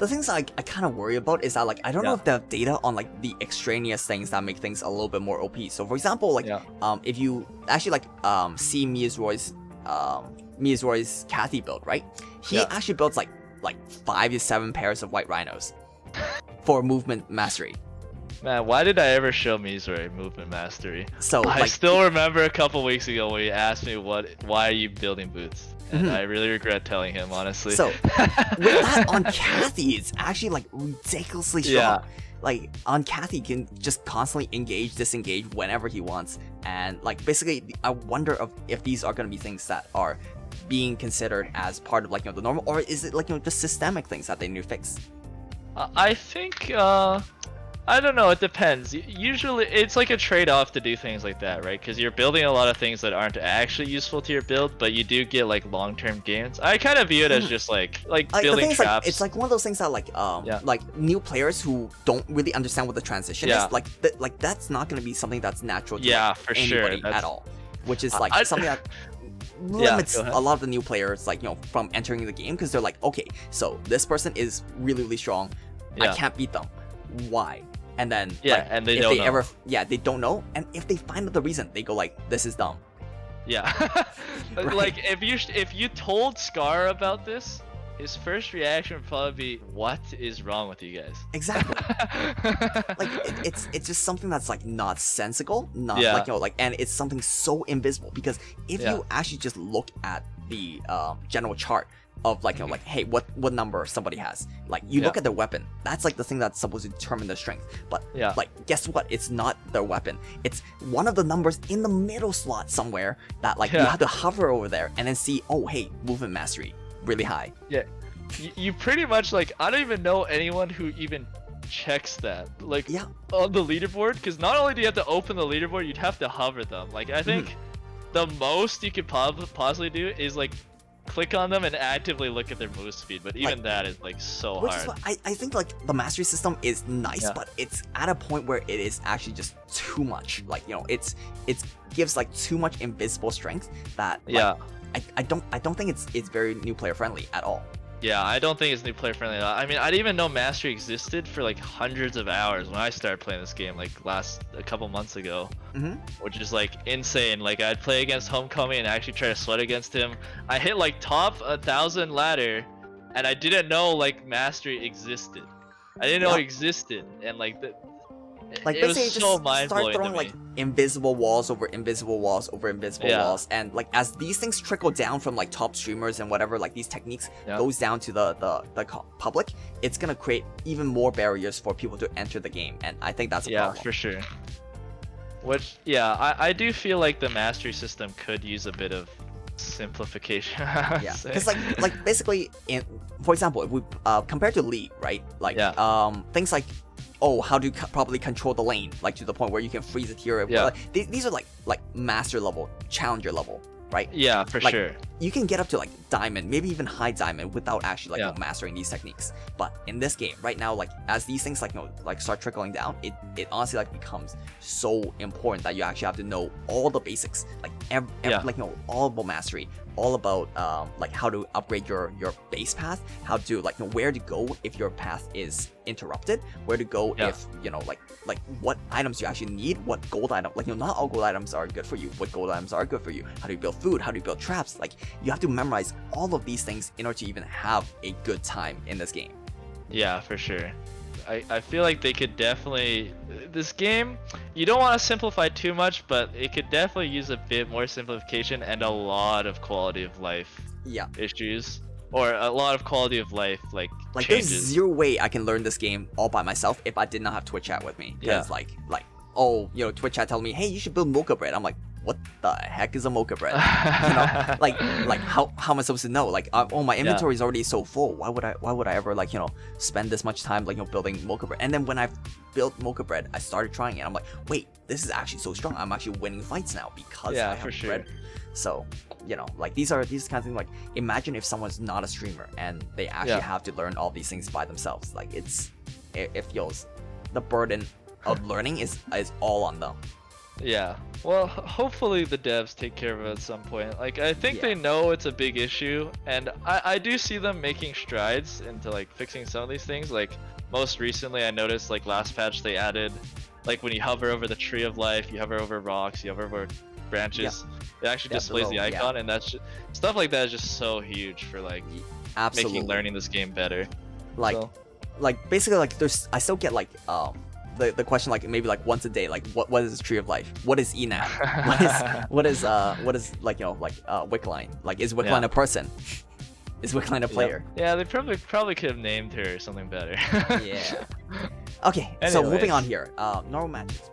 the things I kind of worry about is that like I don't know if they have data on like the extraneous things that make things a little bit more OP. So for example, like if you actually like see Miyazuro's Kathy build, right? He actually builds like 5 to 7 pairs of white rhinos for movement mastery. Man, why did I ever show Mizore movement mastery? So I like, still remember a couple weeks ago when he asked me why are you building boots? And I really regret telling him, honestly. So with that on Kathy, it's actually like ridiculously strong. Yeah. Like on Kathy, he can just constantly engage, disengage whenever he wants, and like basically, I wonder if these are gonna be things that are being considered as part of like the normal, or is it like just systemic things that they need to fix? I think I don't know, it depends. Usually it's like a trade-off to do things like that, right? Because you're building a lot of things that aren't actually useful to your build, but you do get like long-term gains. I kind of view it as just like building traps. Like, it's like one of those things that like new players who don't really understand what the transition is, like that's not going to be something that's natural to for anybody sure. at all, which is like something that limits a lot of the new players from entering the game, because they're like, okay, so this person is really, really strong, I can't beat them, why? And then and they don't know. They don't know, and if they find out the reason, they go like, this is dumb. Right. Like if you told Scar about this, his first reaction would probably be, what is wrong with you guys? Exactly. Like it's just something that's like not sensical, not and it's something so invisible, because if you actually just look at the general chart of like hey, what number somebody has, like you look at their weapon, that's like the thing that's supposed to determine their strength, but like guess what, it's not their weapon, it's one of the numbers in the middle slot somewhere that like you have to hover over there and then see, oh hey, movement mastery really high. You pretty much like, I don't even know anyone who even checks that like on the leaderboard, because not only do you have to open the leaderboard, you'd have to hover them. Like I think the most you could possibly do is like click on them and actively look at their move speed, but even that is like so hard. Is what I think like the mastery system is nice, but it's at a point where it is actually just too much. Like it gives like too much invisible strength that I don't think it's very new player friendly at all. Yeah, I don't think it's new player friendly at all. I mean, I didn't even know mastery existed for like hundreds of hours when I started playing this game like a couple months ago, which is like insane. Like I'd play against Homecoming and actually try to sweat against him. I hit like top 1,000 ladder, and I didn't know like mastery existed. I didn't know it existed, and like like it was basically so just mind start blowing throwing like invisible walls over invisible walls over invisible walls, and like as these things trickle down from like top streamers and whatever, like these techniques goes down to the public, it's gonna create even more barriers for people to enter the game, and I think that's a problem. For sure. Which I do feel like the mastery system could use a bit of simplification. Because like basically for example, if we compared to League, right, like things like how to properly control the lane, like to the point where you can freeze it here. Like, these are like master level, challenger level, right? Yeah, for sure. You can get up to like diamond, maybe even high diamond, without actually like mastering these techniques. But in this game right now, like as these things like start trickling down, it honestly like becomes so important that you actually have to know all the basics, like all about mastery, all about like how to upgrade your base path, how to like where to go if your path is interrupted, where to go if like what items you actually need, what gold item, like not all gold items are good for you, what gold items are good for you, how do you build food, how do you build traps, like you have to memorize all of these things in order to even have a good time in this game. Yeah, for sure. I feel like they could definitely, this game, you don't want to simplify too much, but it could definitely use a bit more simplification and a lot of quality of life issues, or a lot of quality of life like changes. There's zero way I can learn this game all by myself if I did not have Twitch chat with me, because like Twitch chat telling me, hey, you should build mocha bread. I'm like, what the heck is a mocha bread? Like how am I supposed to know? Like my inventory is already so full. Why would I ever like spend this much time like building mocha bread? And then when I built mocha bread, I started trying it. I'm like, wait, this is actually so strong. I'm actually winning fights now because I have bread. So like these kind of things. Like imagine if someone's not a streamer and they actually have to learn all these things by themselves. Like it feels the burden of learning is all on them. Yeah. Well, hopefully the devs take care of it at some point. Like, I think they know it's a big issue, and I do see them making strides into like fixing some of these things. Like, most recently I noticed like last patch they added, like when you hover over the tree of life, you hover over rocks, you hover over branches, it actually displays the icon, and that's just, stuff like that is just so huge for like making learning this game better. Like, like basically like I still get like the question like maybe like once a day, like what is tree of life? What is Enap? what is like, you know, like Wickline? Like, is Wickline a person? Is Wickline a player? Yeah, they probably could have named her something better. Yeah. Okay, so moving on here. Normal matches.